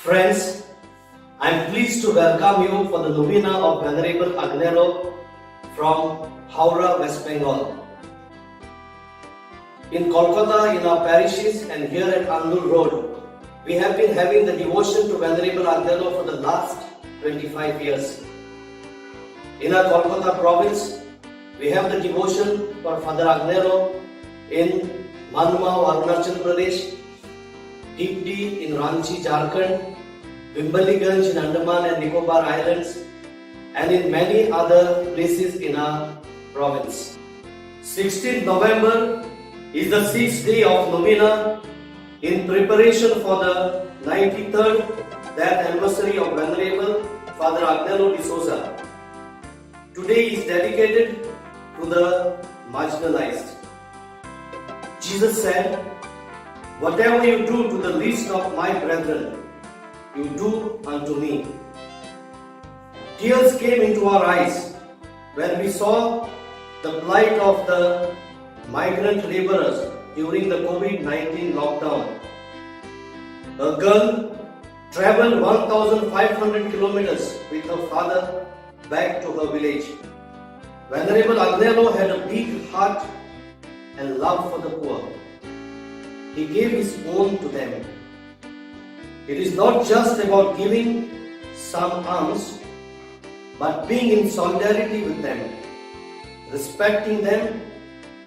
Friends, I am pleased to welcome you for the novena of Venerable Agnello from Howrah, West Bengal. In Kolkata, in our parishes and here at Andul Road, we have been having the devotion to Venerable Agnello for the last 25 years. In our Kolkata province, we have the devotion for Father Agnello in Manmao, Arunachal Pradesh, Dipti in Ranchi, Jharkhand, Wimbaliganj in Andaman and Nicobar Islands, and in many other places in our province. 16th November is the 6th day of novena in preparation for the 93rd death anniversary of Venerable Father Agnello de Souza. Today is dedicated to the marginalized. Jesus said, "Whatever you do to the least of my brethren, you do unto me." Tears came into our eyes when we saw the plight of the migrant laborers during the COVID-19 lockdown. A girl traveled 1,500 kilometers with her father back to her village. Venerable Agnello had a big heart and love for the poor. He gave his own to them. It is not just about giving some alms, but being in solidarity with them, respecting them,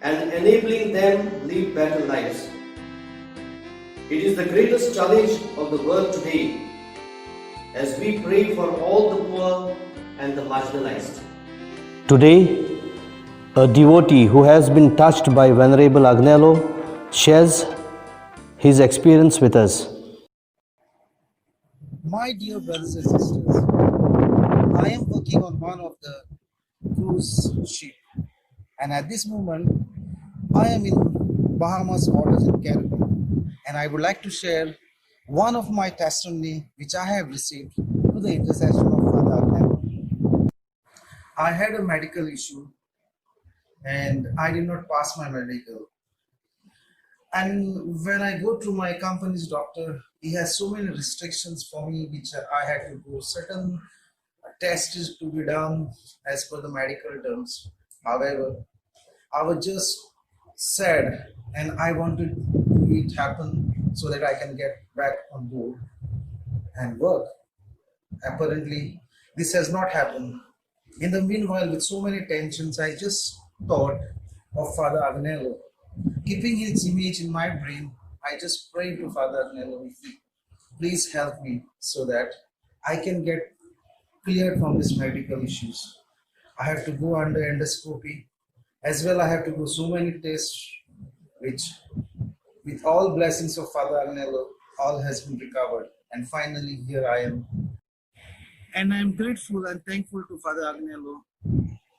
and enabling them live better lives. It is the greatest challenge of the world today as we pray for all the poor and the marginalized. Today, a devotee who has been touched by Venerable Agnello shares his experience with us. My dear brothers and sisters, I am working on one of the cruise ship, and at this moment, I am in Bahamas waters in Caribbean, and I would like to share one of my testimony which I have received through the intercession of Father Agnello. I had a medical issue, and I did not pass my medical. And when I go to my company's doctor, he has so many restrictions for me, which I had to go. Certain tests to be done as per the medical terms. However, I was just sad and I wanted it to happen so that I can get back on board and work. Apparently, this has not happened. In the meanwhile, with so many tensions, I just thought of Father Agnello. Keeping his image in my brain, I just prayed to Father Agnello, please help me so that I can get cleared from these medical issues. I have to go under endoscopy. As well, I have to go so many tests, which with all blessings of Father Agnello, all has been recovered. And finally, here I am. And I am grateful and thankful to Father Agnello.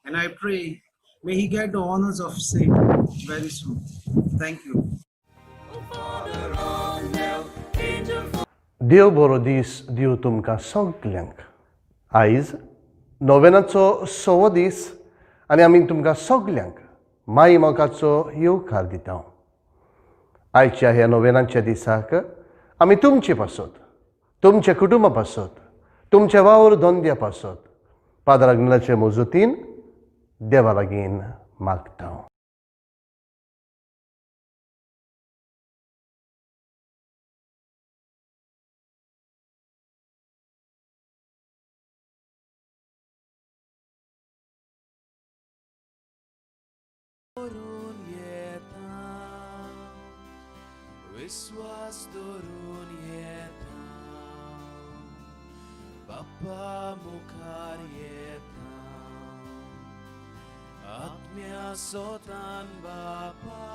And I pray, may he get the honors of saint very soon. Thank you. देव बरो दीस दिव तुमकां सगल्यांक. आयज नोवेनाचो 6वो दीस आनी आमी तुमकां सगल्यांक माई मोगाचो येवकार दिता. आयच्या ह्या नोवेनाच्या दिसाक आमी तुमचे पासत, तुमच्या कुटुंबा पासत, तुमच्या वावर धंद्या पासत फादर अग्नेलाचे मजतीन देवा लागीं मागता. विश्वास दरून येता बाप्पा मुखार येता आत्म्या सोतान बाप्पा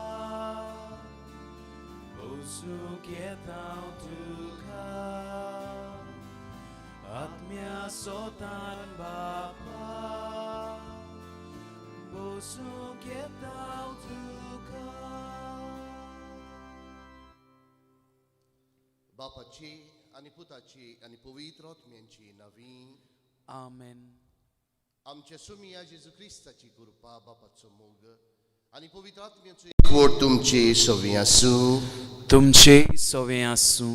बोसूक येता तुका आत्म्या सोतान बाप्पा बोसूक येता तुका. बापाची आणि पुताची आणि पवित्र आत्म्यांची नवीन आमेन. आमच्या सुमिया जेजू क्रिस्ताची कृपा बापाचो मोग आणि पवित्र आत्म्याचो एकवट तुमचे सगळे आसूं. तुमचे सवे आसूं.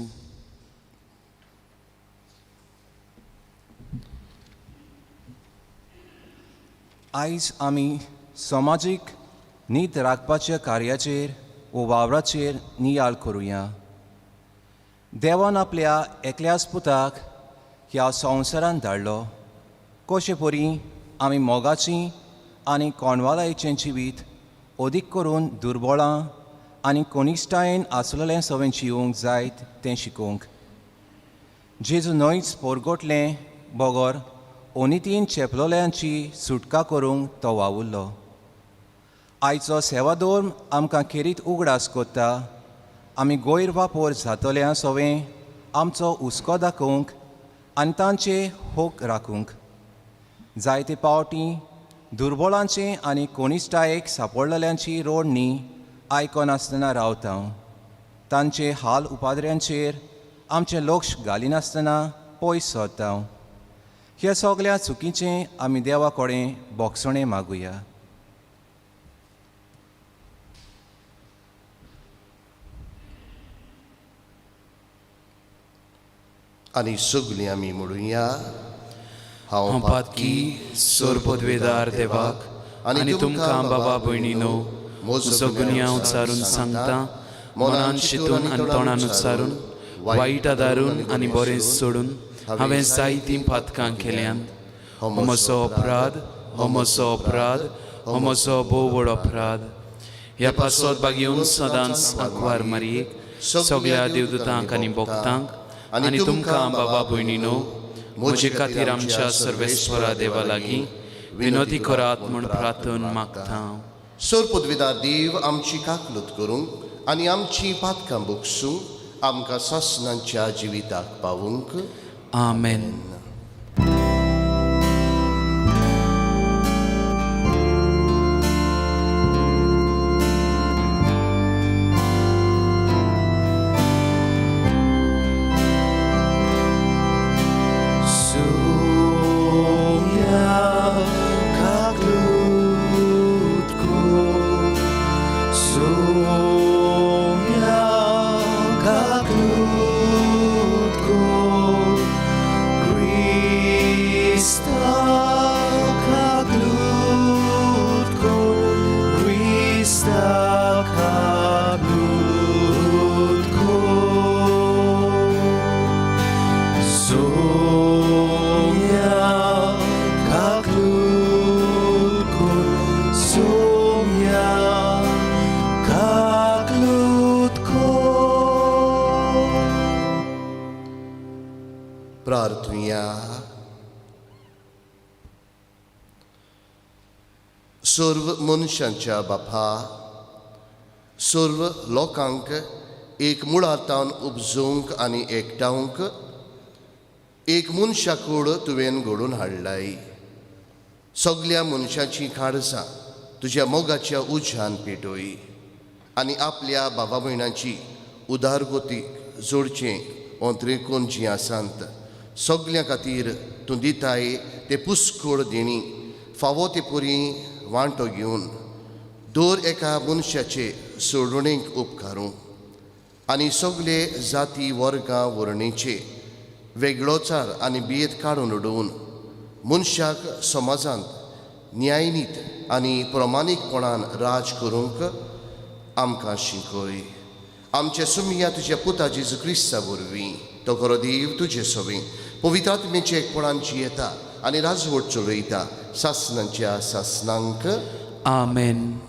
आयज आमी समाजीक नीत राखपाच्या कार्याचेर व वावराचेर नियाळ करुया. देवान आपल्या एकल्याच पुताक ह्या संवसारांत धाडलो. कशे परी आमी मोगाचीं आनी कोणवालायेचें जिवीत अदीक करून दुर्बळां आनी कोनिश्टायेन आसलेलें सवें जिवंक जायत तें शिकोवंक. जेजू न्हयच पोरगोटलें बोगोर ओनितीन चेपलोल्यांची सुटका करूंक तो वावुरलो. आयचो सेवादोर आमकां खेरीत उगडास कोत्ता आमी गैर वापर जातोल्या सवें आमचो हुस्को दाखोवंक आनी तांचे होक राखूंक. जायते पावटी दुर्बळांचे आनी कोनिश्टायेक सांपडलेल्यांची रोडणी आयकोनासतना रावता. तांचे हाल उपाद्र्यांचेर आमचें लक्ष घालिनासतना पयस सरता. ह्या सगळ्या चुकीचें आमी देवा कडेन बोगसणें मागुया. आनी सगळीं आमी म्हणुया. हांव पातकी सोर पदवेदार देवाक आनी तुमकां बाबा भयणीनो म्हजो गुन्यांव उच्चारून सांगता. मनान चिंतून आनी तोंडान उच्चारून वायट आदारून आनी बरें सोडून हांवें जायतीं पातकां केल्यान. हो म्हजो अपराध, हो म्हजो अपराध, हो म्हजो भोव व्हड अपराध. ह्या पासत बागेवन सदांच आंकवार मारयेक सगळ्या देवदूतांक आनी भक्तांक आनी तुमकां बाबा भयणीनो म्हजे खातीर आमच्या सर्वेस्वरा देवा लागीं विनोदी करात म्हूण प्रार्थन मागता. सोर पदवीदार देव आमची काकलूत करूंक आनी आमची पातकां बोगसूंक आमकां सासणांच्या जिविताक पावूंक. आमेन. प्रार्थुया. सर्व मनशांच्या बापा, सर्व लोकांक एक मुळांतान उपजोवंक आनी एकठांवंक एक मनशाकूड तुवें घडोवन हाडलाय. सगळ्या मनशांची काळजां तुज्या मोगाच्या उज्यान पेटोय आनी आपल्या भावा भयणांची उदारगतीक जोडचें अंतरेकून जीं आसात सगळ्यां खातीर तूं दिताय ते पुस्कळ देणी फावो ते पुरी वांटो घेवन दर एका मनशाचे सोडणेक उपकारूं आनी सगळे जाती वर्गां वर्णेचे वेगळोचार आनी भेद काडून उडोवन मनशाक समाजांत न्यायनीत आनी प्रमाणीकपणान राज करूंक आमकां शिकय. आमचे सुमिया तुज्या पुता जेजू क्रिस्ता वरवीं तो खरो देव तुजे सवें पवित्र आत्मेचे एकपणान जियेता आनी राजवट चलयता सासणांच्या सासणांक. आमेन.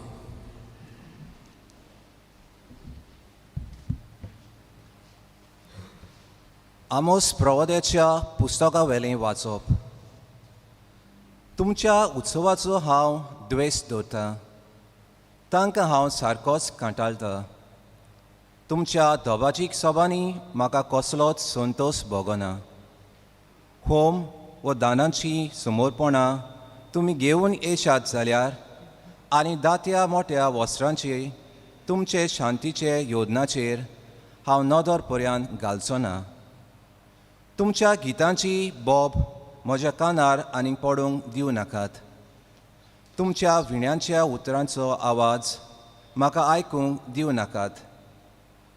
आमोस प्रवाद्याच्या पुस्तका वेलें वाचप. तुमच्या उत्सवाचो हांव द्वेस दवरतां, तांकां हांव सारकोच कांटाळटां. तुमच्या दोबाजीक सभांनी म्हाका कसलोच संतोश भोगना. होम व दानांची समोरपणां तुमी घेवन येशात जाल्यार आनी दात्या मोठ्या वस्त्रांचे तुमचे शांतीचे योजनाचेर हांव नदर पर्यान घालचो ना. तुमच्या गितांची बोब म्हज्या कानार आनीक पडूंक दिवं नाकात. तुमच्या विण्यांच्या उतरांचो आवाज म्हाका आयकूंक दिवं नाकात.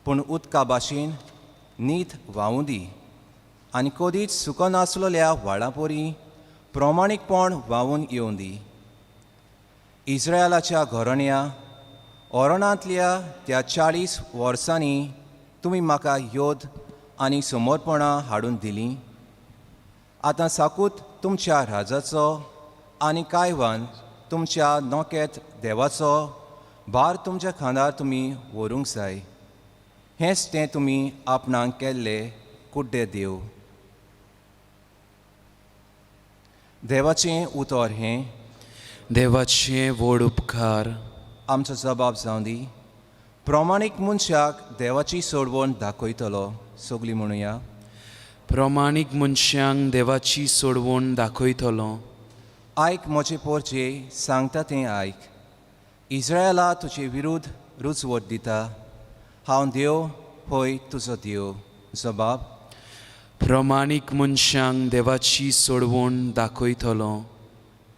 पूण उदका भाशेन नीत व्हांवूं दी आनी कदीच सुको नासलेल्या व्हाळां परी प्रमाणीकपण व्हांवून येवं दी. इस्रायलाच्या घराण्या ओरोनांतल्या त्या 40 वर्सांनी तुमी म्हाका योद आनी समर्पणां हाडून दिलीं. आतां साकूत तुमच्या राजाचो आनी कायवान तुमच्या नोकेत देवाचो भार तुमच्या खांदार तुमी व्हरूंक जाय. हेंच तें तुमी आपणाक केल्लें कुड्डे देव. देवाचें उतर हें देवाचे व्हड उपकार. आमचो जबाब जावं दी. प्रमाणीक मनशाक देवाची सोडवण दाखयतलो. सगळीं म्हणुया. प्रमाणीक मनशांक देवाची सोडवण दाखयतलो. आयक म्हजे पोरचे सांगता तें आयक. इस्रायला तुजे विरुद्ध रुजवट दिता. हांव देव होय तुजो देव. जबाब. प्रमाणीक मनशांक देवाची सोडवण दाखयतलो.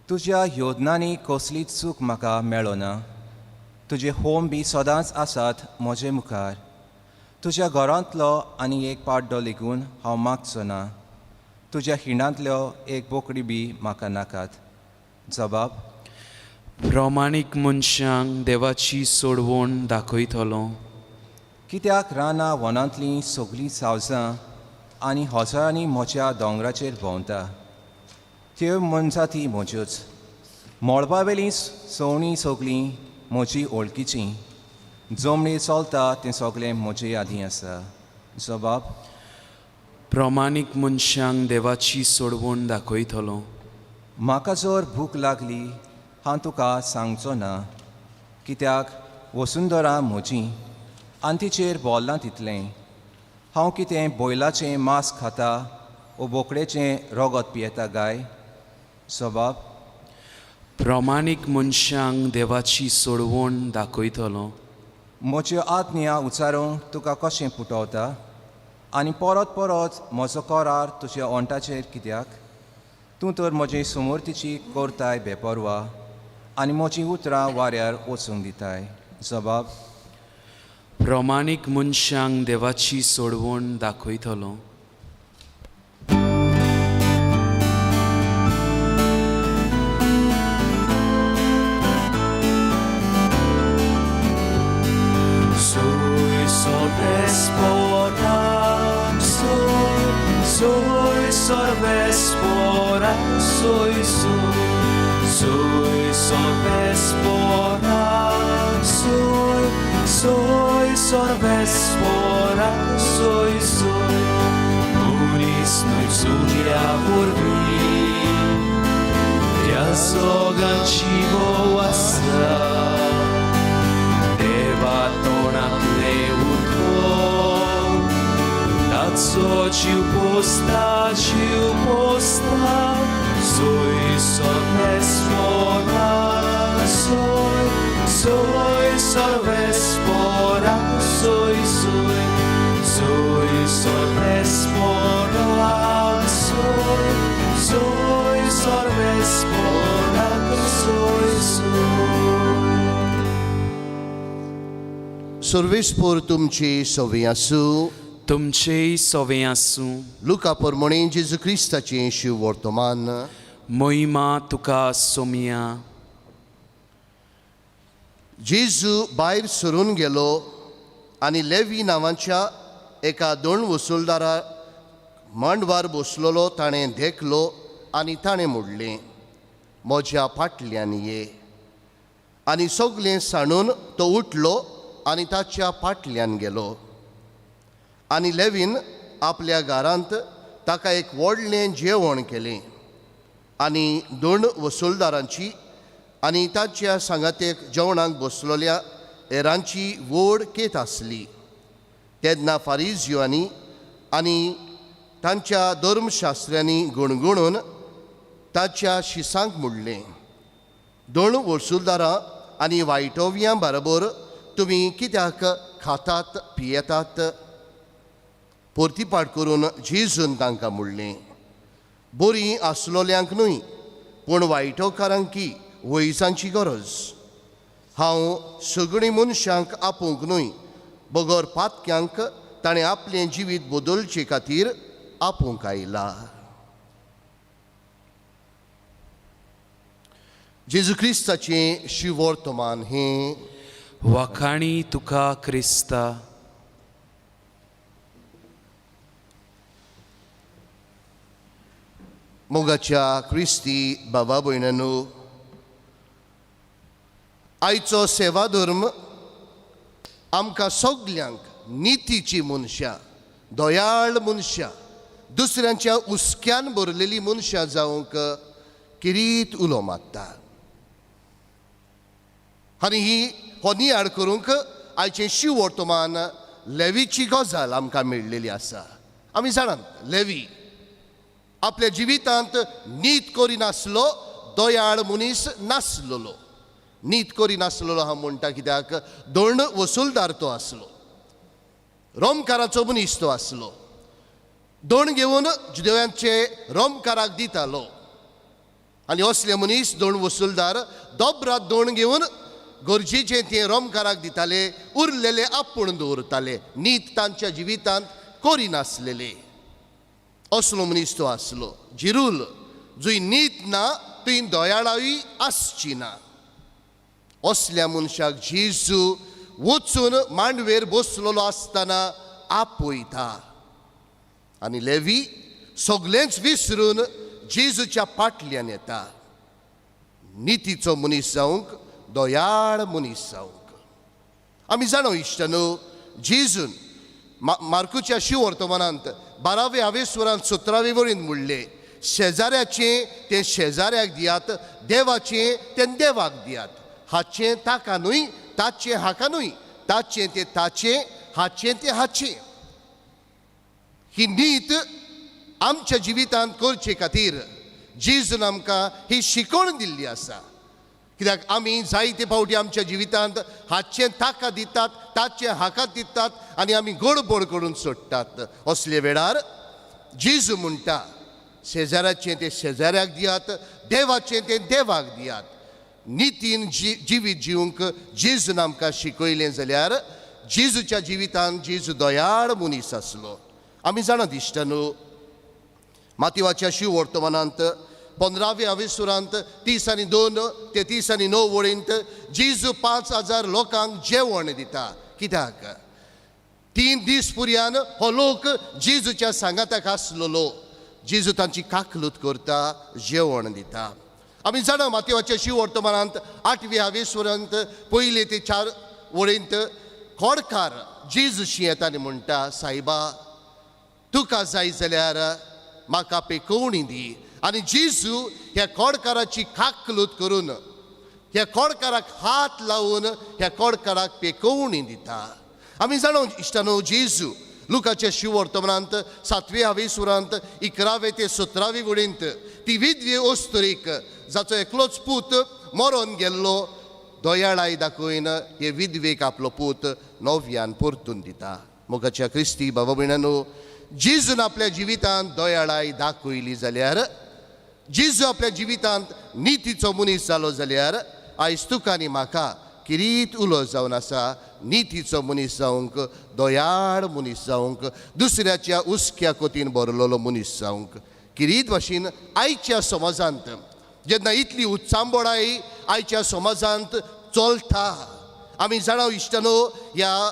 तुज्या योजनांनी कसलीच चूक म्हाका मेळना. तुजे होम बी सदांच आसात म्हजे मुखार. तुज्या घरांतलो आनी एक पाड्डो लेगून हांव मागचो ना. तुज्या हिंडांतल्यो एक बोकडी बी म्हाका नाकात. जबाब. प्रमाणीक मनशांक देवाची सोडवण दाखयतलो. कित्याक रानां वनांतलीं सगळीं सावजां आनी हजारांनी म्हज्या दोंगराचेर भोंवता. त्यो मनशां म्हज्योच. मळबावेलीं सवणीं सगळीं म्हजी ओळखीचीं. जमनीर चलता तें सगळें म्हजे आदीं आसा. जबाब. प्रमाणीक मनशांक देवाची सोडवण दाखयतलो. म्हाका जर भूक लागली हांव तुका सांगचो ना. कित्याक वसुंधरा म्हजी आनी तिचेर बोल्लां तितलें. हांव कितें बैलाचें मांस खाता वो बोकडेचें रगत पियेता गाय. जबाब. प्रमाणीक मनशांक देवाची सोडवण दाखयतलो. म्हज्यो आज्ञा उचारूंक तुका कशें पुटवता आनी परत परत म्हजो करार तुज्या ओंटाचेर कित्याक? तूं तर म्हजे समोर्तीची करताय बेपरवा आनी म्हजीं उतरां वाऱ्यार वचूंक दिताय. जबाब. प्रमाणीक मनशांक देवाची सोडवण दाखयतलो. Soy sorvespora, soy, Unisnoj cudia vorbi, ja zogan čivo asa, deva tona pleuto, dat sočiu posta, soy sorvespora, soy sorvespora, soy sorvespora, soy sorvespora, soy. सर्वेस्पोर तुमची सवय आसूं. तुमचेय सवें आसूं. लुका पोरमोणे जेजू क्रिस्ताचें शिव वर्तमान. मोहिमा तुका सोमिया. जेजू भायर सरून गेलो आनी लेवी नांवाच्या एका दोन वसूलदारा मांडवार बसलोलो ताणें देखलो आनी ताणें म्हणलें, म्हज्या फाटल्यान ये. आनी सगलें सांडून तो उठलो आनी ताच्या फाटल्यान गेलो. आनी लेवीन आपल्या घरांत ताका एक व्हडलें जेवण केलें. आनी दोन वसूलदारांची आनी ताच्या सांगातेक जेवणाक बसलोल्या हेरांची व्हड केत आसली. तेन्ना फारिजियांनी आनी तांच्या धर्मशास्त्र्यांनी गुणगुणून ताच्या शिसांक म्हणलें, दोन वसूलदारां आनी वायटोव्यां बरोबर तुमी कित्याक खातात पियेतात? परतीपाट करून जेजून तांकां म्हणलें, बरीं आसलोल्यांक न्हय पूण वायटोकारांकी वयसांची गरज. हांव सगळीं मनशांक आपोवंक न्हय, बगर पातक्यांक ताणें आपलें जिवीत बदलचे खातीर आपोवंक आयला. जेजू क्रिस्ताचें शिवर्तमान हें वखाणी तुका क्रिस्ता. मोगाच्या क्रिस्ती बाबा भयणांनो, आयचो सेवा धर्म आमकां सगल्यांक नितीची मनशां, दयाळ मनशां, दुसऱ्यांच्या हुस्क्यान भरलेली मनशां जावंक किरीत उलो मारता. आनी हो नियाळ करूंक आयचें शिव वर्तमान लेवीची गजाल आमकां मेळिल्ली आसा. आमी जाणात लेवी आपल्या जिवितांत नीत करिनासलो, दयाळ मनीस नासलोलो. नीत करिनासलोलो हांव म्हणटा कित्याक दंड वसूलदार तो आसलो, रोमकाराचो मनीस तो आसलो. दंड घेवन जुदेवांचे रोमकाराक दितालो आनी असले मनीस दंड वसूलदार दोबरात दंड घेवन गरजेचें तें रोमकाराक दिताले, उरलेले आपूण दवरताले, नीत तांच्या जिवितांत करिनासलेले. असलो मनीस तो आसलो. जिरूल जुंय नीत ना थंय दयाळावी आसची ना. असल्या मनशाक जेजू वचून मांडवेर बसलेलो आसतना आपयता आनी लेवी सगळेंच विसरून जेजूच्या फाटल्यान येता. नितीचो मनीस जावंक, दयाळ मनीस जावंक. आमी जाणो इश्टानो, जेजून मार्कूच्या शिवर्तमानांत 12वे हावेसवरांत 17वे वळीन म्हणलें, शेजाऱ्याचें तें शेजाऱ्याक दियात, देवाचें तें देवाक दियात. हाचें ताका न्हय, ताचें हाका न्हय, ताचें तें ताचें, हाचें तें हाचें. ही नीत आमच्या जिवितांत करचे खातीर जेजून आमकां ही शिकवण दिल्ली आसा. कित्याक आमी जायते फावटी आमच्या जिवितांत हाचें ताका दितात, ताचें हाका दितात आनी आमी गडबड करून सोडटात. असले वेळार जेजू म्हणटा, शेजाऱ्याचें तें शेजाऱ्याक दियात, देवाचें तें देवाक दियात. नितीन जिवीत जिवंक जेजून आमकां शिकयलें जाल्यार जेजूच्या जिवितांत जेजू दयाळ मनीस आसलो. आमी जाणात इश्टानो, मातयेवाच्या शिवर्तमानांत 15वे हावेसवरांत 30 आनी 2 ते 30 आनी 9 वळींत जेजू 5000 लोकांक जेवण दिता. कित्याक 3 दीस पुर्यान हो लोक जेजूच्या सांगाताक आसलोलो. जेजू तांची काकलूत करता, जेवण दिता. आमी जाणा मातयेवाच्या शिवर्तमानांत 8वे हावेसवरांत 1 ते 4 वळींत खोडकार जेजूशी येता आनी म्हणटा, सायबा तुका जाय जाल्यार म्हाका पेकोवणी दी. आनी जेजू ह्या खोडकाराची काकलूत करून ह्या खोडकाराक हात लावून ह्या खोडकाराक पेकोवणी दिता. आमी जाणो इश्टानो, जेजू लुकाच्या शिवर्तमानांत 7वे हावेसवरांत 11वे ते 17वे वळींत ती विधवे ओस्तुरीक जाचो एकलोच पूत मरोन गेल्लो, दयाळाय दाखयन हे विधवेक आपलो पूत नव्यान परतून दिता. मोगाच्या क्रिस्ती बाबा भयणांनो, जेजून आपल्या जिवितांत दयाळाय दाखयली जाल्यार, जेजू आपल्या जिवितांत नितीचो मनीस जालो जाल्यार आयज तुका आनी म्हाका किरीत उलो जावन आसा नितीचो मनीस जावंक, दयाळ मनीस जावंक, दुसऱ्याच्या उस्क्या कोतीन भरलेलो मनीस जावंक. किरीत भाशेन आयच्या समाजांत जेन्ना इतली उत्सांबळाय आयच्या समाजांत चलता, आमी जाणा इश्टानो, ह्या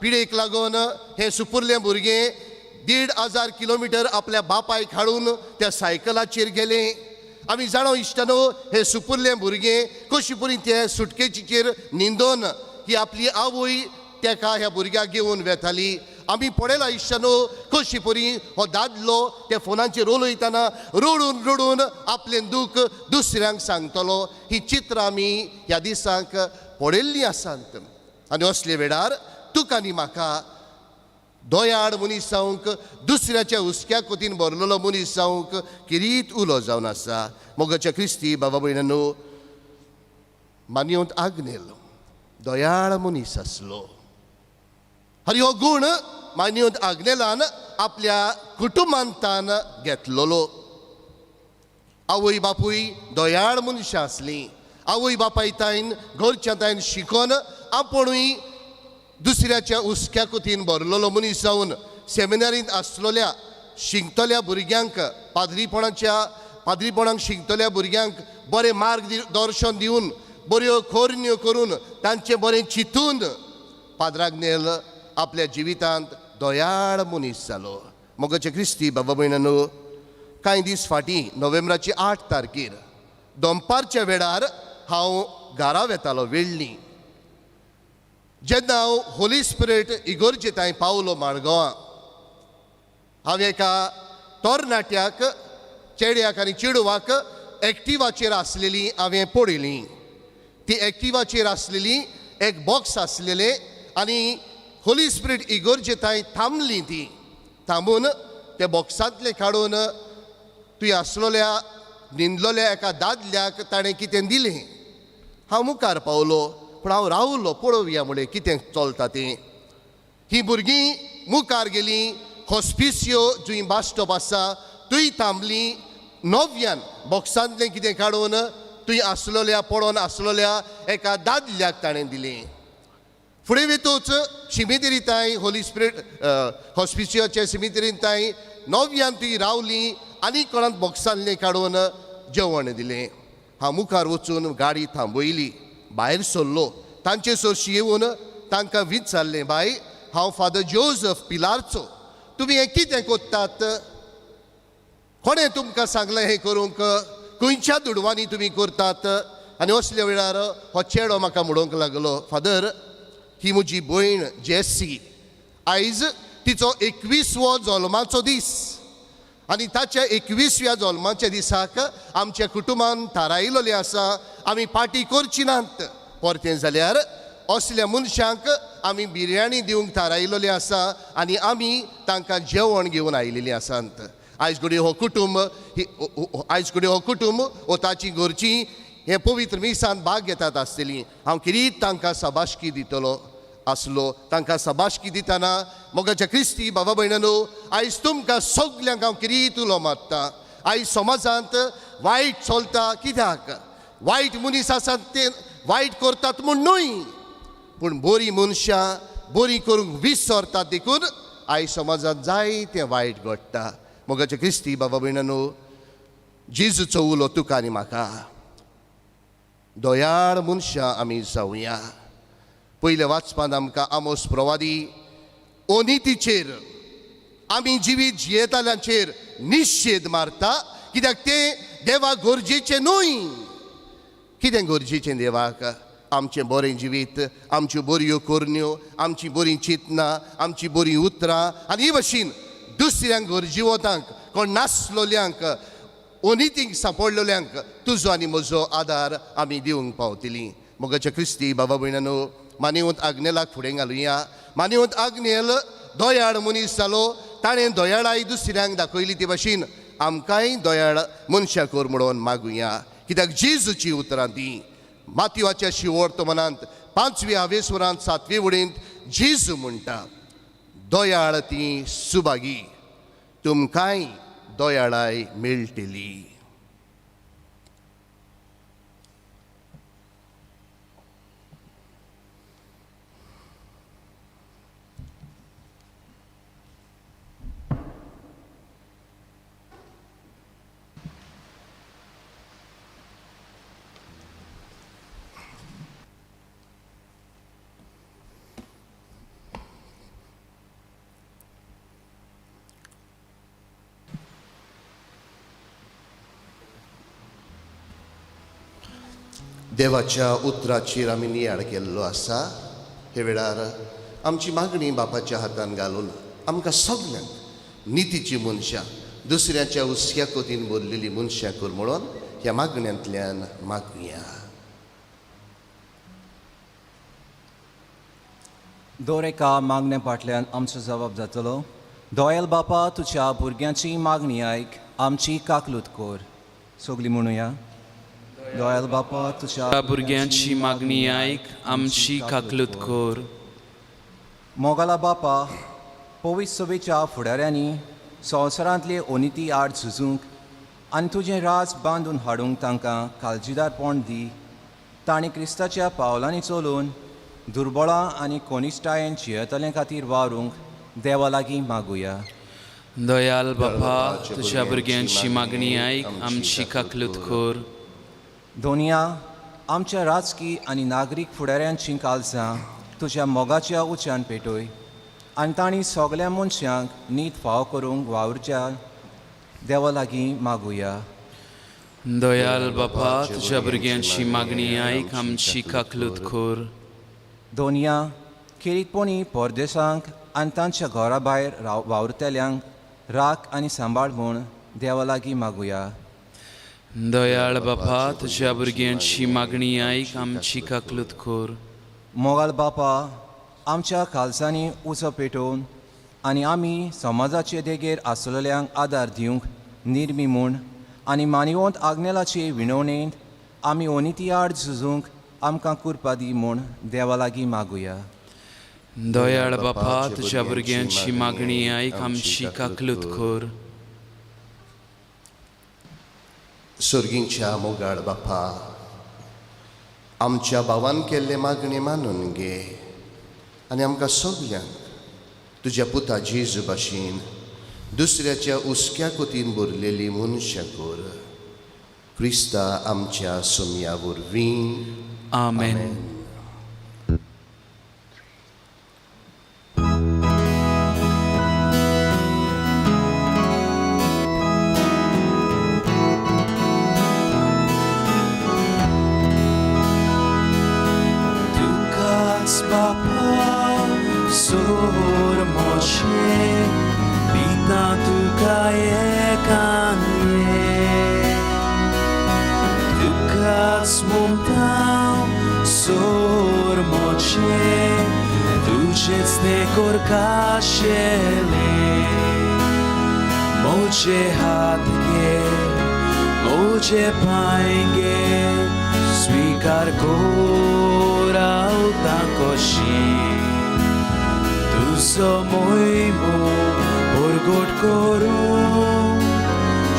पिडेक लागून हें सुपुर्लें भुरगें 1,500 किलोमिटर आपल्या बापायक हाडून त्या सायकलाचेर गेलें. आमी जाणो इश्टानो, हे सुपुर्लें भुरगें कशी परी ते सुटकेचेर न्हिदोन ही आपली आवय तेका ह्या भुरग्याक घेवन वेताली. आमी पळयलां इश्टानो, कशी परी हो दादलो त्या फोनाचेर उलयतना रडून रडून आपलें दूख दुसऱ्यांक सांगतलो. ही चित्रां आमी ह्या दिसांक पळयल्लीं आसात. आनी असले वेळार तुका आनी म्हाका दयाळ मनीस जावंक, दुसऱ्याच्या हुस्क्या कोतीन भरलेलो मनीस जावंक किरीत उलो जावन आसा. मोगाच्या क्रिस्ती बाबा भयणांनो, मानियोंत आग्नेल दयाळ मनीस आसलो. आनी हो गूण मानियोंत आग्नेलान आपल्या कुटुंबांतान घेतलोलो. आवय बापूय दयाळ मनशां आसलीं. आवय बापाय तायन घरच्या तायन शिकोन आपुणूय दुसऱ्याच्या हुस्क्या कोतीन भरलेलो मनीस जावन सेमिनारींत आसलेल्या शिंकतल्या भुरग्यांक, पाद्रीपणांक शिंकतल्या भुरग्यांक बरें मार्गदर्शन दिवन बऱ्यो खोरण्यो करून तांचें बरें चिंतून पाद्राग्नेल आपल्या जिवितांत दोयाळ मनीस जालो. मोगाचे क्रिस्ती बाबा भयणांनो, कांय दीस फाटीं नोव्हेंबराची 8 तारखेर दनपारच्या वेळार हांव घरा वेतालो वेळ्ळी. जेन्ना हांव होली स्पिरीट इगोर्जे थंय पावलो माणगांवां, हांव एका तरणाट्याक चेड्याक आनी चेडवाक एक्टिवाचेर आसलेली हांवें पळयली. ती एक्टिवाचेर आसलेली एक बॉक्स आसलेलें आनी होली स्पिरीट इगोर्जे थंय थांबली. ती थांबून ते बॉक्सांतले काडून तुवें आसलोल्या न्हिदलोल्या एका दादल्याक ताणें कितें दिलें. हांव मुखार पावलो, पूण हांव रावलो पळोवया म्हणलें कितें चलता तें. ही भुरगीं मुखार गेलीं. हॉस्पिसियो जंय बस स्टॉप आसा थंय थांबलीं. नव्यान बॉक्सांतलें कितें काडून थंय आसलोल्या पडोन आसलोल्या एका दादल्याक ताणें दिलें. फुडें वेतूच शिमितेरी थंय होली स्पिरीट हॉस्पिसियोच्या शिमितेरीन थंय नव्यान थंय रावलीं आनी कोणाक बॉक्सांतलें काडून जेवण दिलें. हांव मुखार वचून गाडी थांबयली, भायर सरलो. तांचे सोरशी येवन तांकां विचारलें, बाय, हांव फादर जोझफ पिलारचो, तुमी हें कितें कोत्तात? कोणें तुमकां सांगलें हें करूंक? खंयच्या दुडवांनी तुमी करतात? आनी असल्या वेळार हो चेडो म्हाका म्हणूंक लागलो, फादर, ही म्हजी भयण जेसी. आयज तिचो 21वो जल्माचो दीस आनी ताच्या 21व्या जल्माच्या दिसाक आमच्या कुटुंबान थारायिल्लें आसा आमी पार्टी करची नात. परतें जाल्यार असल्या मनशांक आमी बिरयाणी दिवंक थारायिल्लें आसा आनी आमी तांकां जेवण घेवन आयिल्लीं आसात. आयज घडये हो कुटुंब वो ताची घरचीं हे पवित्र मिसांत भाग घेतात आसतलीं. हांव किरीत तांकां सबाशकी दितलो आसलो. तांकां सबाशकी दितना मोगाच्या क्रिस्ती बाबा भयणांनो, आयज तुमकां सगल्यांक हांव किरीत उलो मारतां. आयज समाजांत वायट चलता. कित्याक? वायट मनीस आसात ते वायट करतात म्हूण न्हय, पूण बरीं मनशां बरीं करूंक विसरतात देखून आयज समाजांत जायतें वायट घडटा. मोगाच्या क्रिस्ती बाबा भयणांनो, जेजूचो उलो तुका आनी म्हाका, दोयाळ मनशां आमी जावया. पयल्या वाचपांत आमकां आमोस प्रवादी ओनितीचेर आमी जिवीत जियेताल्यांचेर निशेध मारता. कित्याक तें देवाक गरजेचें न्हय. कितें गरजेचें देवाक? आमचें बरें जिवीत, आमच्यो बऱ्यो कोरण्यो, आमची बरीं चिंतनां, आमची बरीं उतरां आनी हे भाशेन दुसऱ्यांक गरजेवतांक, कोण नासलोल्यांक, ओनितींक सांपडलेल्यांक तुजो आनी म्हजो आदार आमी दिवंक पावतलीं. मोगाच्या क्रिस्ती बाबा भयणांनो, मानिवंत आग्नेलाक फुडें घालुया. मानिवंत आग्नेल दोयाळ मनीस जालो. ताणें दोयाळाय दुसऱ्यांक दाखयली ते भाशेन आमकांय दोयाळ मनशां कर म्हणून मागुया. कित्याक जेजूची उतरां तीं मातयेवाच्या शिवर्तमानांत 5व्या हावेसवरांत 7वे वडींत जेजू म्हणटा, दोयाळ तीं सुभागी, तुमकांय दोयाळाय मेळटली. देवाच्या उतराचेर आमी नियाळ केल्लो आसा. हे वेळार आमची मागणी बापाच्या हातान घालून आमकां सगल्यांक नितीची मनशां, दुसऱ्याच्या हुस्क्या कोतीन बोललेली मनशां कर म्हणून ह्या मागण्यांतल्यान मागुया. दर एका मागण्या फाटल्यान आमचो जबाब जातलो. दोयल बापा, तुज्या भुरग्यांची मागणी आयक, आमची काकलूत कर. सगळीं म्हणुया. दोयल बापा, तुज्या भुरग्यांची मागणी आयक, आमची काकलूत कर. मोगाला बापा, पवित्र सभेच्या फुडाऱ्यांनी संवसारांतले ओनिती आड झुजूंक आनी तुजें राज बांदून हाडूंक तांकां काळजीदारपण दी. तांणी क्रिस्ताच्या पावलांनी चलून दुर्बळां आनी कोनिश्टायेन जियेतले खातीर वावरूंक देवा लागीं मागुया. दोयाल बापा, तुज्या भुरग्यांची मागणी आयक, आमची काकलूत कर. दोनिया आमच्या राजकी आनी नागरीक फुडाऱ्यांची काळजां तुज्या मोगाच्या उच्चान पेटोय आनी तांणी सगल्या मनशांक नीट फाव करूंक वावुरच्या देवा लागीं मागुया. दयाल बापा तुज्या भुरग्यांची मागणी आयक आमची काकलूत खोर. दोनिया खेरीतपणी परदेसांक आनी तांच्या घरा भायर वावुरतेल्यांक राख आनी सांबाळ म्हूण देवा लागीं मागुया. दयाळ बापा तुज्या भुरग्यांची मागणी आयक आमची काकलूत खोर. मोगाल बापा आमच्या खालसांनी उजो पेटोवन आनी आमी समाजाचे देगेर आसलेल्यांक आदार दिवंक निर्मी म्हूण आनी मानिवंत आग्नेलाचे विणवणेंत आमी ओनिती आड झुजूंक आमकां कुरपा दी म्हूण देवा लागीं मागुया. दयाळ बापा तुज्या भुरग्यांची मागणी आयक आमची काकलूत खोर. सुर्गींच्या मोगाळ बापा आमच्या भावान केल्ले मागणे मानून घे आनी आमकां सगल्यांक तुज्या पुता जेजू भाशेन दुसऱ्याच्या उस्क्या कोतीन भरलेली मनशां कोर. क्रिस्ता आमच्या सोम्या वरवीं. आमेन. Papa, sor moche, bita tu kaye kanye. Dukas montau, sor moche, duces de korkashele. Moche hatge, moche paenge, स्वीकार कोरावता कशी तुजो मोहिमो परगट करूं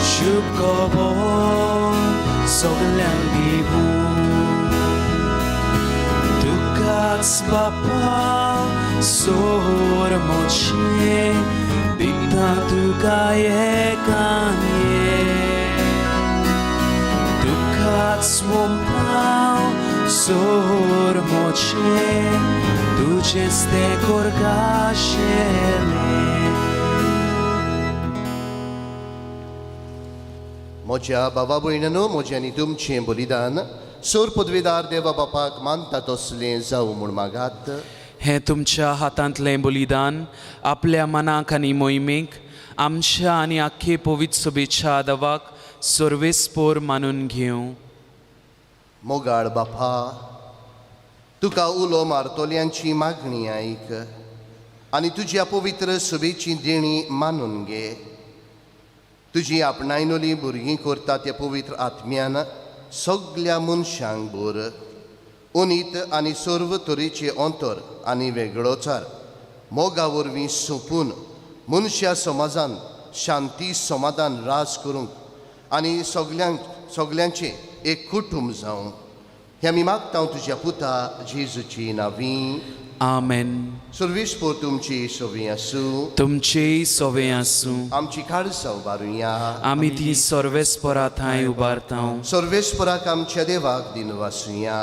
शुभ खबर सगल्यांक दिवूं. तुकाच बापा सोर मोचे दिता तुका एकांये. Smompau sor moche duces de korgashele. म्हज्या भावा भयणांनो म्हजें आनी तुमचें बलिदान सोर पदवेदार देवा बापाक मानता तसलें जावं म्हूण मागात. हें तुमच्या हातांतलें बलिदान आपल्या मनाक आनी मोहिमेक आमच्या आनी आख्खे पवित्र सभेच्या आदावाक सर्वेस्पोर मानून घेवं. मोगाळ बापा तुका उलो मारतोल्यांची मागणी आयक आनी तुज्या पवित्र सभेची देणी मानून घे. तुजी आपणायनोली भुरगीं करता त्या पवित्र आत्म्यान सगल्या मनशांक भर उनीत आनी सर्व तरेचे अंतर आनी वेगळोचार मोगा वरवीं सोंपून मनशा समाजान शांती समाधान राज करूंक आनी सगल्यांचे एक कुटुंब जावं हें आमी मागता तुज्या पुता जेजूची नांवीं. आमेन. सर्वेस्पोर तुमची सोवी आसूं. तुमचेय सोवे आसूं. आमची काळजां उबारुया. आमी ती सर्वेस्परा थंय उबारतां. सर्वेस्पराक आमच्या देवाक दिनवासुया.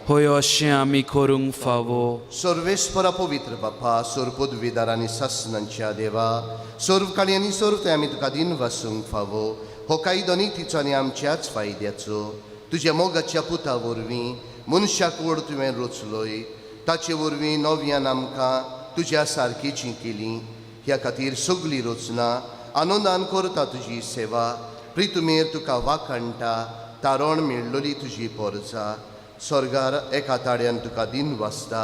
होय अशें आमी करूंक फावो. सर्वेस्परा पवित्र बापा सोर पदवीदार आनी सासणांच्या देवा सर्व काळी आनी सर्व ते आमी तुका दिनवासूंक फावो. हो कायदो नितीचो आनी आमच्याच फायद्याचो तुज्या मोगाच्या पुता वरवीं मनशाक वड तुवें रचलोय ताचे वरवीं नव्यान आमकां तुज्या सारकीची केली. ह्या खातीर सगळी रचना आनंदान करता तुजी सेवा. प्रितुमेर तुका वाखाणटा तारण मेळ्ळोली तुजी पोरजा. स्वर्गार एका ताड्यान तुका दिन वाजता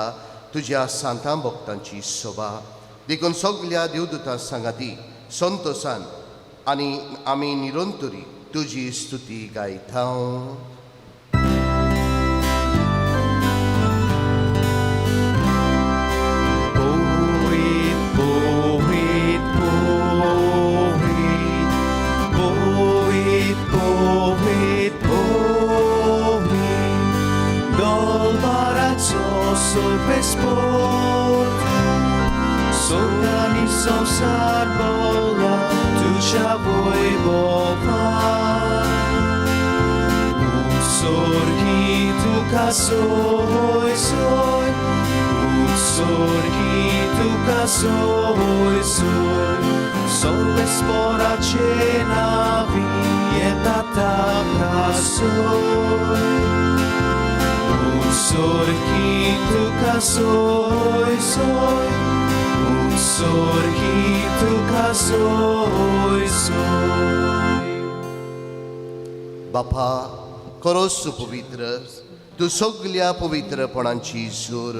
तुज्या सांतां भक्तांची सोबा. देखून सगल्या देवदूतां सांगाती संतोसान आनी आमी निरंतरी तुजी स्तुती गायता. Solani संसार बोला तुझ्या वैभवान Utsorgi tuka soy soy, utsorgi tuka soy soy, sorbe spora cena vieta taka soy. Utsorgi tuka soy soy, utsorgi tuka soy soy. बापा खरोच पवित्र तूं सगळ्या पवित्रपणांची सूर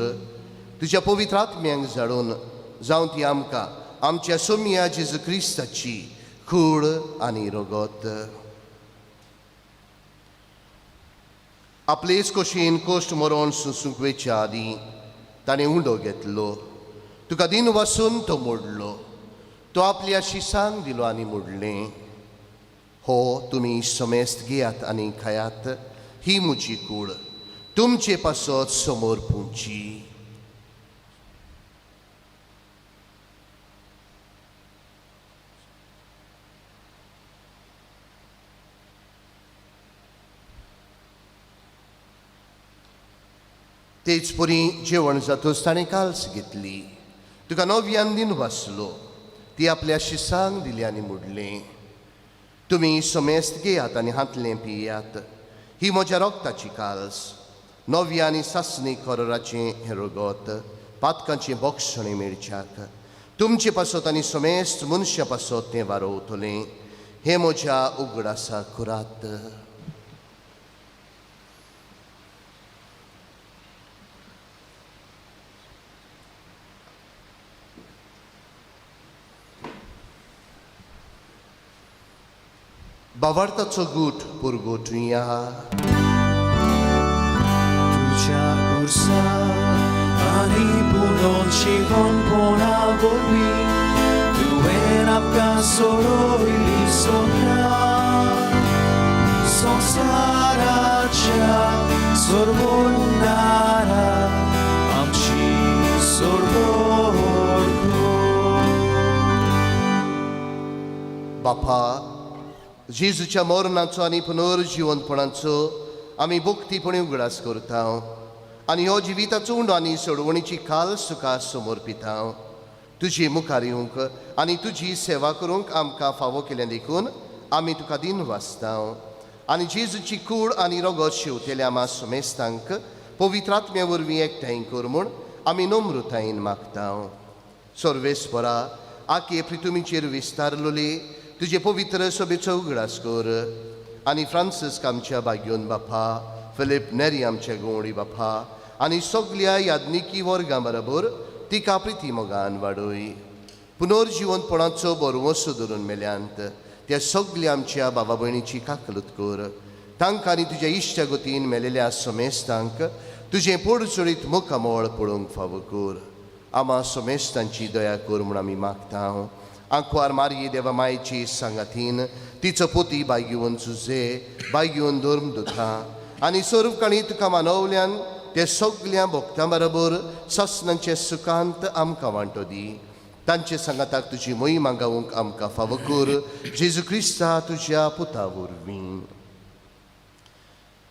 तुज्या पवित्र आत्म्यांक झाडून जावं ती आमकां आमच्या सोम्या जेजू क्रिस्ताची खूड आनी रगत आपलेच कशेन कोश्ट मरण सुसूंक वेच्या आदीं ताणें उंडो घेतलो तुका दिन वासून तो मोडलो तो आपल्या शिसांक दिलो आनी मोडलें हो तुमी समेस्त घेयात आनी खायात ही म्हजी कूड तुमचे पासत समोर पुंची तेच परी जेवण जातूच ताणें काल्स घेतली तुका नव्यान दिन वाचलो ती आपल्या शिसांक दिली आनी मोडलें तुमी समेस्त घेयात आनी हातलें पियात ही म्हज्या रोगताची काल्स नव्या आनी सासणी करोराचें हें रगत पातकांचें बोक्षणें मेळच्याक तुमचे पासत आनी समेस्त मनशा पासत तें वारोवतलें हें म्हज्या उगडासा कुरात बावार्थाचो गूट पुरगोटुया Tuja ursa ani budonci compona volvi Duen apka soroi sopra Sonsaracha sorbonara Amci sorborgo बापा जेजूच्या मरणाचो आनी पुनर्जिवंतपणाचो आमी भक्तीपणे उगडास करता आनी हो जिविताचो उंडो आनी सोडवणीची काल सुखा समर्पिता तुजी मुखार येवंक आनी तुजी सेवा करूंक आमकां फावो केलें देखून आमी तुका दिन वाचता आनी जेजूची कूड आनी रगत शेवतेल्या आमा समेस्तांक पवित्रात्म्या वरवीं एकठांय कर म्हूण आमी नम्रतायेन मागता सर्वेस्परा आखे प्रितुमीचेर विस्तारलोले तुजे पवित्र सभेचो उगडास कर आनी फ्रांसिस्क आमच्या बाग्योन बापा फिलीप नेरी आमच्या गवळी बापा आनी सगळ्या याज्ञिकी वर्गां बरोबर तिका प्रिती मोगान वाडय पुनर्जिवंतपणाचो बरवंसो धरून मेल्यांत त्या सगळ्या आमच्या बाबा भयणीची काकलूत कर तांकां आनी तुज्या इश्टागतीन मेलेल्या समेस्तांक तुजें पडचडीत मुखामोळ पळोवंक फावो कर आमा समेस्तांची दया कर म्हूण आमी मागता आंकवार मारये देवा मायेची सांगातीन तिचो पोती बायगिवन झुजे बायगिवन धर्म दुता आनी सर्वकाणी तुका मानवल्यान ते सगळ्या भक्तां बरोबर ससनांचे सुखांत आमकां वांटो दी तांचे सांगाताक तुजी मोहीम गावूंक आमकां फावो कर जेजू क्रिस्ता तुज्या पुता वरवीं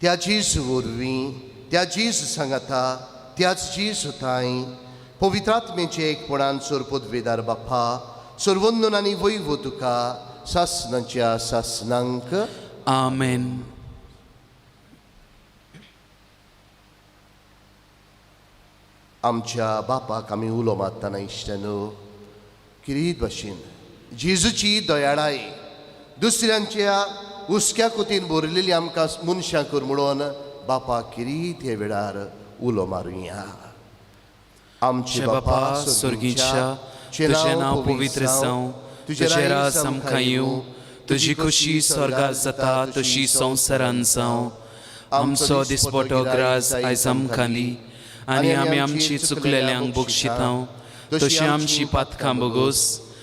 त्या जेजू वरवीं त्या जेजू सांगाता त्याच जेजू ताई पवित्रात्मेचे एकपणान सोरपदवेदार बापा सर्वोन्नन आनी वैभव तुका सासनांच्या सासनांक आमेन. आमच्या बापाक आमी उलो मारतना इश्टानो किरीत भाशेन जेजूची दयाळाय दुसऱ्यांच्या उस्क्या कोतीन बरलेली आमकां मनशां कर म्हणून बापाक किरीत हे वेळार उलो मारुया. आमचे बापा स्वर्गीच्या तुझें नांव पवित्र जावं तुजें राज आमकां येवं तुजी खुशी स्वर्गांत जाता तशी संवसारांत जावं आमचो दिसपटो ग्रास आयज आमकां दी आनी आमी आमची चुकलेल्यांक बक्षितां तशी आमची पातकां बोगोस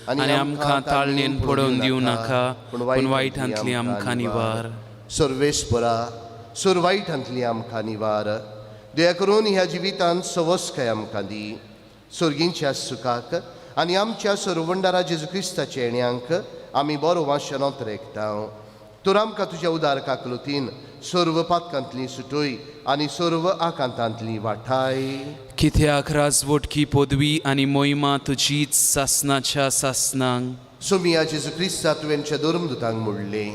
आनी आमकां ताळणेन पडोवन दिवं नाका पूण वायटांतली आमकां निवार. सर्वेस्परा सुरवाईटांतली आमकां निवार दया करून ह्या जिवितांत सवस्काय आमकां दी सर्गींच्या सुखाक आनी आमच्या सर्वंडारा जेजू क्रिस्ताच्या येण्याक आमी बरो वाशनोत रेखता तूं आमकां तुज्या उदार काकलुतीन सर्व पातकांतली सुटोय आनी सर्व आकांतांतली वाठाय. कित्याक राजवटकी पदवी आनी मोहिमा तुजीच सासनाच्या सासनांक. सोमिया जेजू क्रिस्ता तुवेंच्या धर्मदुतांक म्हणले,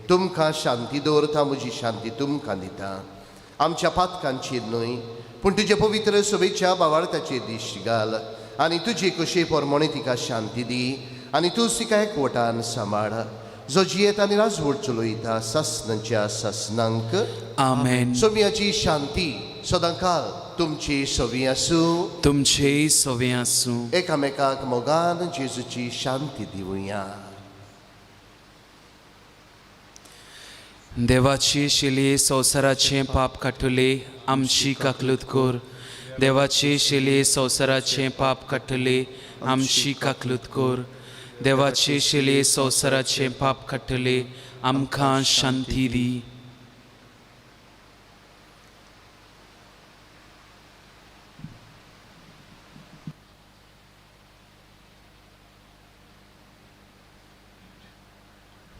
तुमकां शांती दवरता, म्हजी शांती तुमकां दिता. आमच्या पातकांचेर न्हय पूण तुजे पवित्र सभेच्या भावार्थाचेर दिश्ट घाल आनी तुजे कशे पोरमोणे तिका शांती दी आनी तूं तिका एकवटान सांबाळ, जो जियेत आनी राजवट चलयता सासनाच्या सासनांक. आमेन. सोमियाची शांती सदांकाळ तुमची सवी आसूं. तुमचे सवे आसूं. एकामेकाक मोगान जेजूची शांती दिवया. देवाचे शेले संवसाराचे पाप काटले आमची काकलूत कोर. देवाचे शेले संवसाराचे पाप काटले आमची काकलूत कोर. देवाचे शेले संवसाराचे पाप काटले आमकां शांती दी.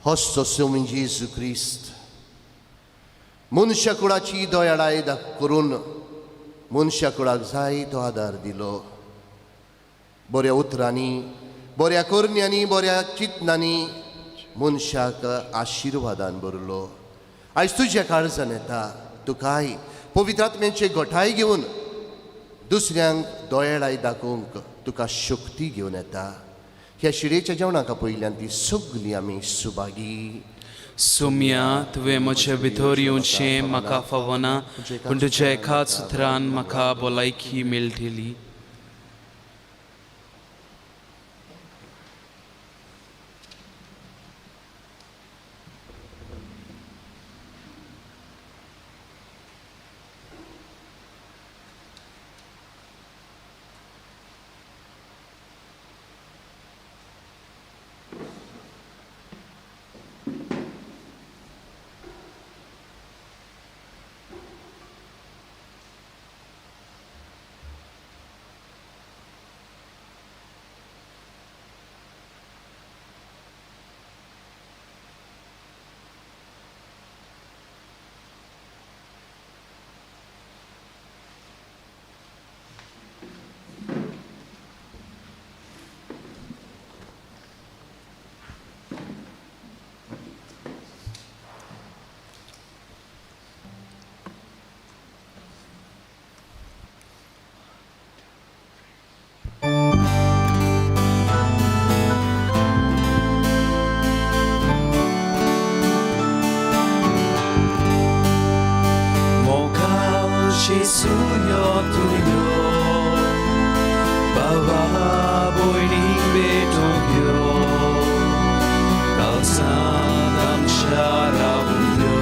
होस्तो सोमीन जेजू क्रिस्त मनशा कुळाची दोयाळाय करून मनशा कुळाक जाय तो आदार दिलो. बऱ्या उतरांनी, बऱ्या करण्यांनी, बऱ्या चिंतनांनी मनशाक आशिर्वादान भरलो. आयज तुज्या काळजान येता तुकाय पवित्र आत्म्याचे घोटाय घेवन दुसऱ्यांक दोयाळाय दाखोवंक तुका शक्ती घेवन येता. ह्या शिडेच्या जेवणाका पयल्यान ती सगळीं आमी सुभागी. सोम्या तुवें म्हजे भितर येवचें म्हाका फावना पूण तुज्या एकाच उतरान म्हाका भलायकी मेळटली. Jesuyo tuyo, Baba boyning betogyo, Kalsanam sharavyo,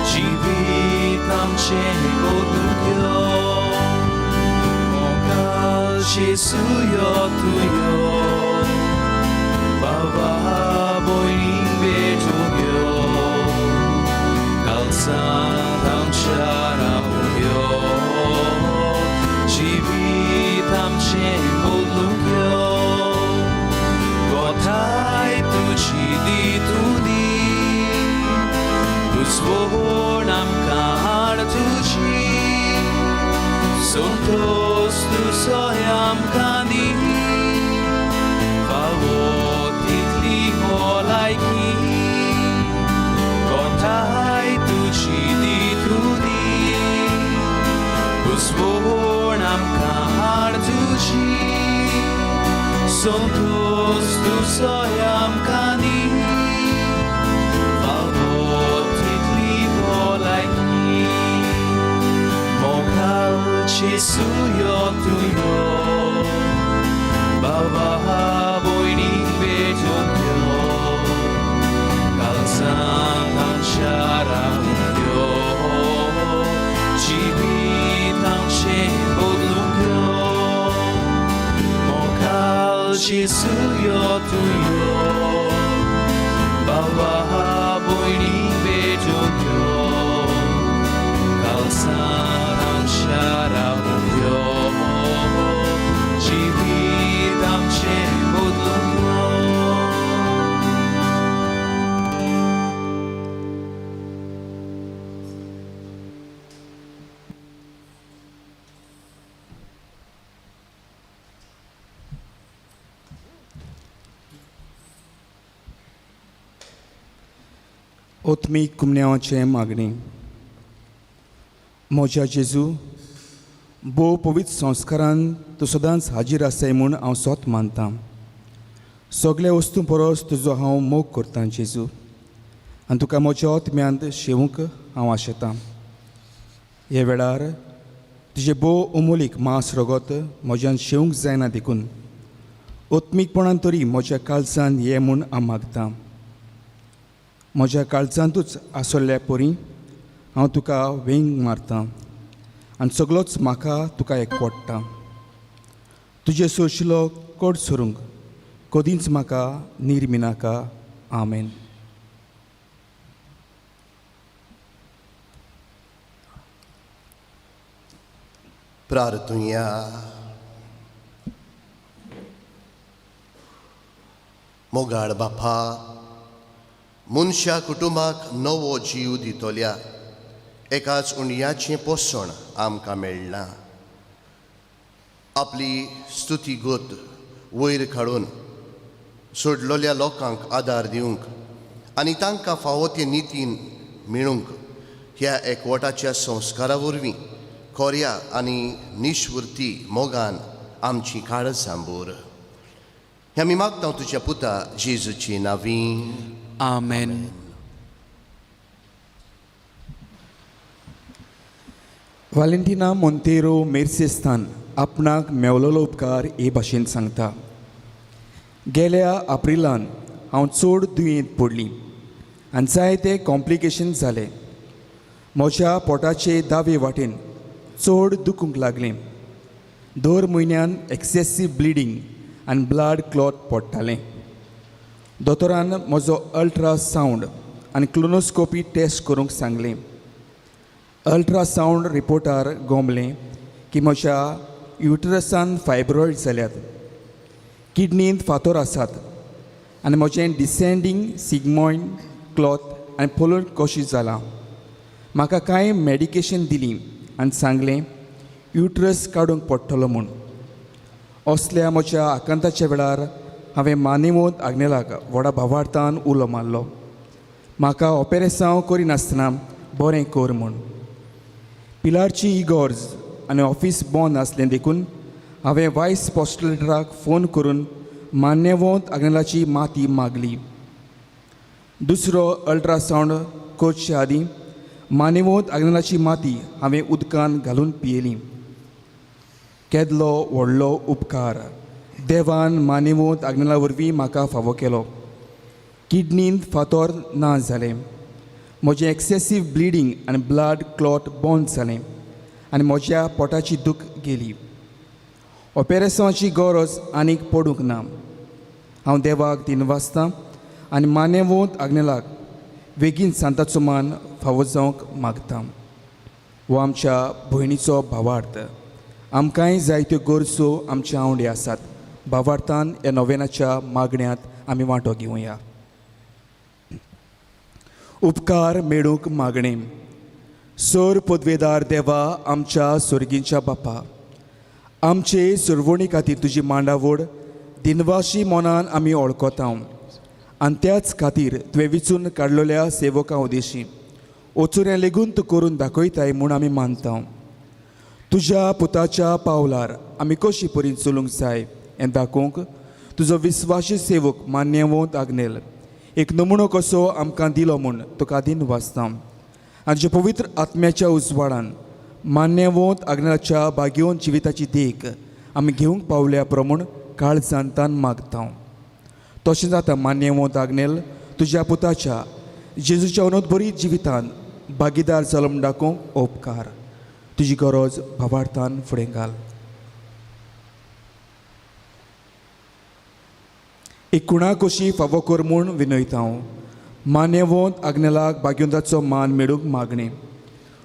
Jivitam chegodugyo, Mokal Jesuyo tuyo, Baba boyning betogyo, Kalsanam sharavyo, Jivitam chegodugyo, Gotai tuji ditudi, Uzvornam kahar tuji, Sontos tu soyam kani, Favotit li holaiki, Gotai tuji ditudi, Uzvornam kahar tuji, Sontos tu soyam kani, Favotit li holaiki, Mokal Jesuyo tuyo, Baba boyning betogyo, Kalsanam sharavyo, Jivitam chegodugyo, Mokal Jesuyo tuyo, Baba boyning betogyo, Kalsanam sharavyo, Jivitam chegodugyo. ओत्मीक कुमन्यावाचे मागणी म्हज्या जेजू भोव पवित्र संस्कारान तूं सदांच हाजीर आसाय म्हूण हांव स्वत मानतां. सगळे वस्तू परस तुजो हांव मोग करतां जेजू, आनी तुका म्हज्या ओतम्यांत शेवूंक हांव आशेतां. हे वेळार तुजे भोव अमोलीक मांस रगत म्हज्यान शेवूंक जायना देखून ओत्मीकपणान तरी म्हज्या काळजान ये म्हूण हांव मागतां. म्हज्या काळजांतूच आसल्या परी हांव तुका वेंग मारतां आनी सगळोच म्हाका तुका एकवटटा. तुजे सोशिलो कोड सोरूंक कदींच म्हाका निर्मिनाका. आमेन. प्रार्थुया. मोगाळ बापा, मनशा कुटुंबाक नवो जीव दितोल्या एकाच उणयाचें पोसण आमकां मेळ्ळां. आपली स्तुती गोत वयर काडून सोडलोल्या लोकांक आदार दिवंक आनी तांकां फावो ते नितीन मेळूंक ह्या एकवटाच्या संस्कारा वरवीं खोऱ्या आनी निश्वृती मोगान आमची काळज सांबोर. हें आमी मागता तुज्या पुता जेजूची नांवीं. आमेन. वालेंटिना मोंतेरो मेर्सेस्तान आपणाक मेवलोलो उपकार हे भाशेन सांगता. गेल्या एप्रिलान हांव चड दुयेंत पडलीं आनी जायते कॉम्प्लिकेशन जाले. म्हज्या पोटाचे दावे वाटेन चड दुखूंक लागलें. दर म्हयन्यान एक्सेसीव ब्लिडींग आनी ब्लड क्लॉट पडटालें. दोतोरान म्हजो अल्ट्रासावंड आनी क्लोनोस्कोपी टेस्ट करूंक सांगलें. अल्ट्रासावंड रिपोर्टार गोमलें की म्हज्या युटरसान फायब्रॉयड जाल्यात, किडनींत फातर आसात आनी म्हजें डिसेंडींग सिग्मॉयड क्लॉथ आनी पोलंड कशी जालां. म्हाका कांय मॅडिकेशन दिलीं आनी सांगलें युटरस काडूंक पडटलो म्हूण. असल्या म्हज्या आकांताच्या वेळार हांवें मानेवंत आग्नेलाक व्हडा भावार्थान उलो मारलो. म्हाका ऑपेरेसांव करिनासतना बरें कर म्हूण. पिलारची इगॉर्ज आनी ऑफीस बंद आसलें देखून हांवें वायस पोस्टलेटराक फोन करून मान्यवंत आग्नेलाची माती मागली. दुसरो अल्ट्रासावंड करचे आदीं मानेवंत आग्नेलाची माती हांवें उदकान घालून पियेली. केदलो व्हडलो उपकार देवान मानेवंत आग्नेला वरवीं म्हाका फावो केलो. किडनींत फातर ना जालें. म्हजें एक्सेसीव ब्लिडींग आनी ब्लड क्लॉट बंद जालें आनी म्हज्या पोटाची दूख गेली. ऑपेरेसांची गरज आनीक पडूंक ना. हांव देवाक दिनवासतां आनी मानेवंत आग्नेलाक बेगीन सांताचो मान फावो जावंक मागतां. हो आमच्या भयणीचो भावार्थ. आमकांय जायत्यो गरजो आमच्या आवडी आसात. भावार्थान ह्या नोवेनाच्या मागण्यांत आमी वांटो घेवया. उपकार मेळूंक मागणे. सर पदवेदार देवा, आमच्या स्वर्गीच्या बापा, आमचे सुरवणी खातीर तुजी मांडावळ दिनवाशी मनान आमी वळखता आनी त्याच खातीर तुवें विचून काडलेल्या सेवकां उदेशी वचून लेगून तूं करून दाखयताय म्हूण आमी मानता. तुज्या पुताच्या पावलार आमी कशी परीन चलूंक जाय हें दाखोवंक तुजो विस्वासी सेवक मान्यवंत आग्नेल एक नमुनो कसो आमकां दिलो म्हूण तुका दिनवासता. आनी तुज्या पवित्र आत्म्याच्या उजवाडान मान्यवंत आग्नेलाच्या भाग्यवंत जिविताची देख आमी घेवंक पावल्या प्रमाण काळजांतान मागता. तशें जाता मान्यवंत आग्नेल तुज्या पुताच्या जेजूच्या अनोदबरी जिवितान भागीदार जालो म्हूण दाखोवंक उपकार. तुजी गरज भावार्थान फुडें घाल. एक कुणा कशी फावो कर म्हूण विनयता. मान्यवंत आग्नेलाक भाग्यवंताचो मान मेळूंक मागणे.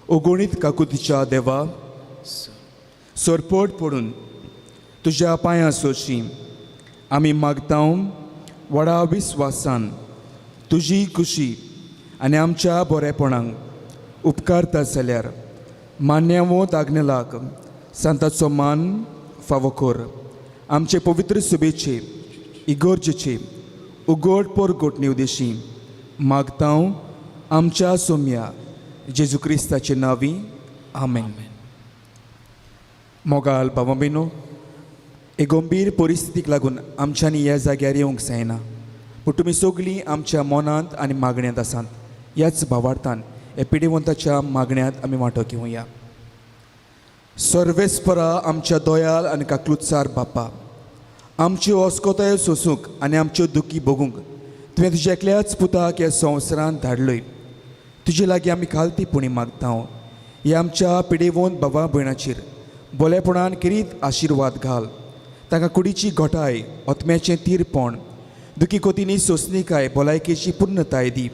अगणीत काकुतीच्या देवा, सरपट पडून तुज्या पांयां सोशी आमी मागता. व्हडा विस्वासान तुजी खुशी आनी आमच्या बरेपणांक उपकारता जाल्यार मान्यवंत आग्नेलाक सांताचो मान फावो कर. आमचे पवित्र सुबेचे इगोर्जेचे उगड परगोटणे उदेशी मागता आमच्या सोम्या जेजू क्रिस्ताचे नांवी आमेन. मोगाल भावा भयणो, एक गंभीर परिस्थितीक लागून आमच्यांनी ह्या जाग्यार येवंक जायना, पूण तुमी सगळीं आमच्या मनांत आनी मागण्यांत आसात. ह्याच भावार्थान हे पिडेवंताच्या मागण्यांत आमी वांटो घेवया. सर्वेस्परा आमच्या दोयाल आनी काकलुत्सार बापा, आमच्यो अस्कोतायो सोसूंक आनी आमच्यो दुखी भोगूंक तुवें तुज्या एकल्याच पुताक ह्या संवसारांत धाडलोय. तुजे लागीं आमी खालतीपणी मागता. ह्या आमच्या पिडेवंत भावा भयणाचेर बोलेपणान किरीत आशिर्वाद घाल. तांकां कुडीची घोटाय, ओतम्याचें तीरपण, दुखी कोतींनी सोंसणीकाय, भलायकेची पूर्णताय दी.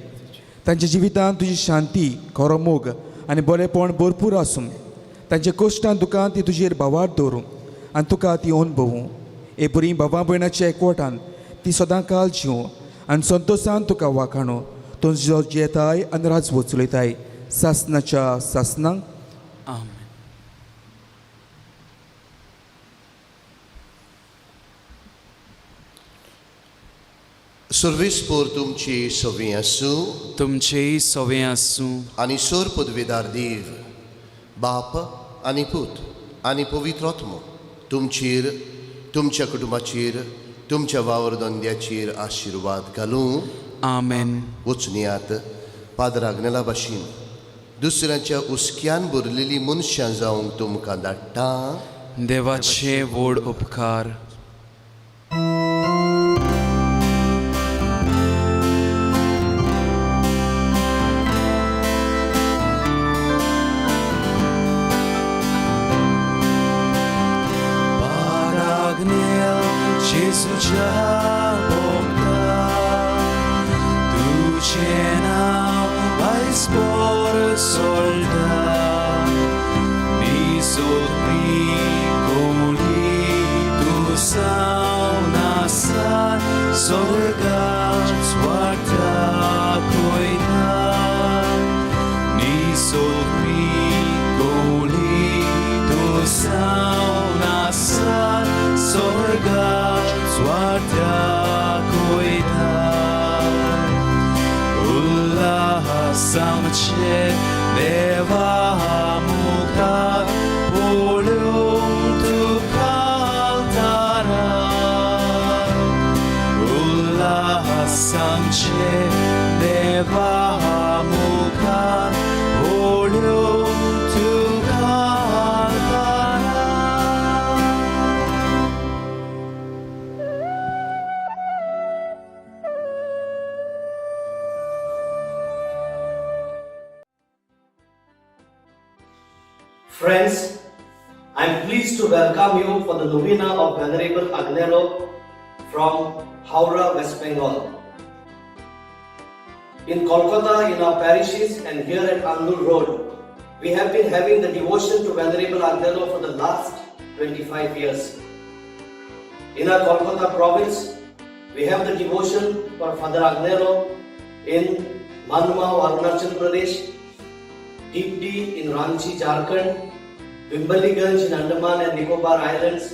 तांच्या जिवितांत तुजी शांती, खरो मोग आनी बरेपण भरपूर आसूं. तांच्या कश्टां दुखांत ती तुजेर भावार्थ दवरूं आनी तुका ती अणभवूं. हे बरी भावा भयणाच्या एकवटान ती सदां काल जिवं आनी संतोशान तुका वाखाणो. तुजो जेताय आनी राज वचुलयताय सासनाच्या सासनांक. आमेन. सर्वेस्पोर तुमची सवी आसूं तुमचेय सवें आसूं आनी सोर पदवेदार देव, बाप आनी पूत आनी पवित्र आत्मो तुमचेर, तुमच्या कुटुंबाचेर, तुमच्या वावर धंद्याचेर आशिर्वाद घालूं. आमेन. वचुनियात पाद्र आग्नेला भाशेन दुसऱ्याच्या उस्क्यान भरलेली मनशां जावंक तुमकां धाडटा. देवाचे व्हड उपकार. Jesucia Bogda, tudzie nam spor solda, nisot mi goli tu sauna san solga swarta koina, nisot mi goli tu sauna san solga swarta koina. Ulla samche deva mukta polum tu kaltara. Ulla samche deva mukta polum tu kaltara. Friends, I am pleased to welcome you for the novena of Venerable Agnello from Howrah, West Bengal. In Kolkata, in our parishes and here at Andur Road, we have been having the devotion to Venerable Agnello for the last 25 years. In our Kolkata province, we have the devotion for Father Agnello in Manmao, Arunachal Pradesh, Dipti in Ranchi, Jharkhand, Wimbledon in Andaman and Nicobar Islands,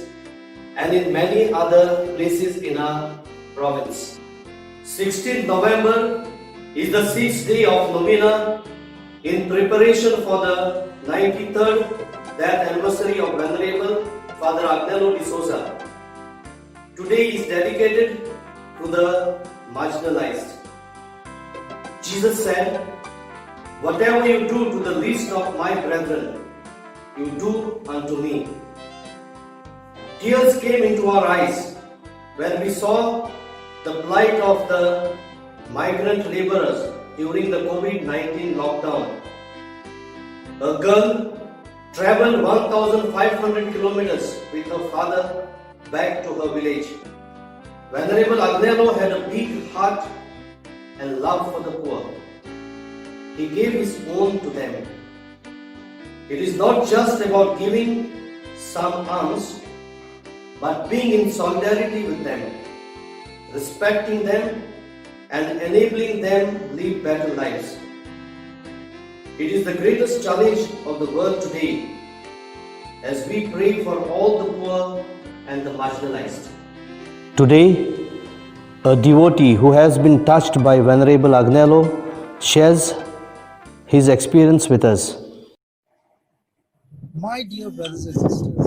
and in many other places in our province. 16th November is the 6th day of novena in preparation for the 93rd death anniversary of Venerable Father Agnello de Souza. Today is dedicated to the marginalized. Jesus said, "Whatever you do to the least of my brethren, you do unto me." Tears came into our eyes when we saw the plight of the migrant laborers during the COVID-19 lockdown. A girl traveled 1,500 kilometers with her father back to her village. Venerable Agnello had a big heart and love for the poor. He gave his own to them. It is not just about giving some alms, but being in solidarity with them, respecting them, and enabling them live better lives. It is the greatest challenge of the world today as we pray for all the poor and the marginalized. Today, a devotee who has been touched by Venerable Agnello shares his experience with us. My dear brothers and sisters,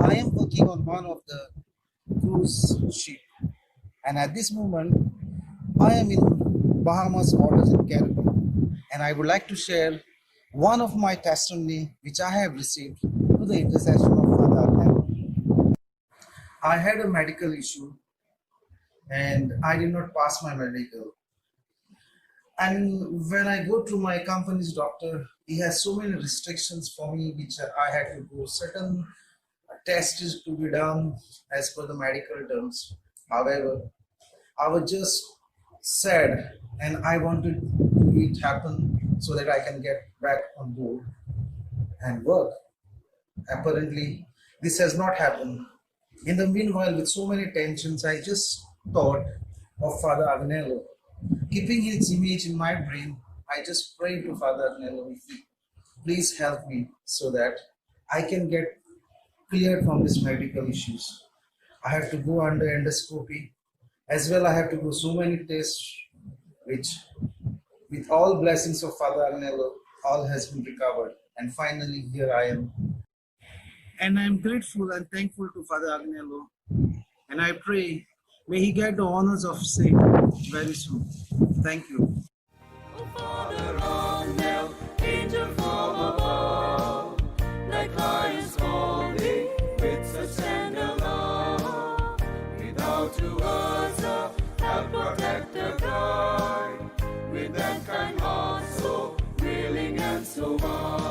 I am working on one of the cruise ship, and at this moment, I am in Bahamas waters in Caribbean, and I would like to share one of my testimony which I have received through the intercession of Father Agnello. I had a medical issue, and I did not pass my medical. And when I go to my company's doctor, he has so many restrictions for me, which I had to go. Certain tests is to be done as per the medical terms. However, I was just sad and I wanted it happen so that I can get back on board and work. Apparently, this has not happened. In the meanwhile, with so many tensions, I just thought of Father Agnello. Keeping his image in my brain, I just prayed to Father Agnello, please help me so that I can get cleared from these medical issues. I have to go under endoscopy. As well, I have to go so many tests, which with all blessings of Father Agnello, all has been recovered. And finally, here I am. And I am grateful and thankful to Father Agnello. And I pray, may he get the honors of saint very soon. Thank you. Father Agnel, angel from above, like lions calling with such tender love. Without two words, help protector guide, with that kind heart so willing and so wise.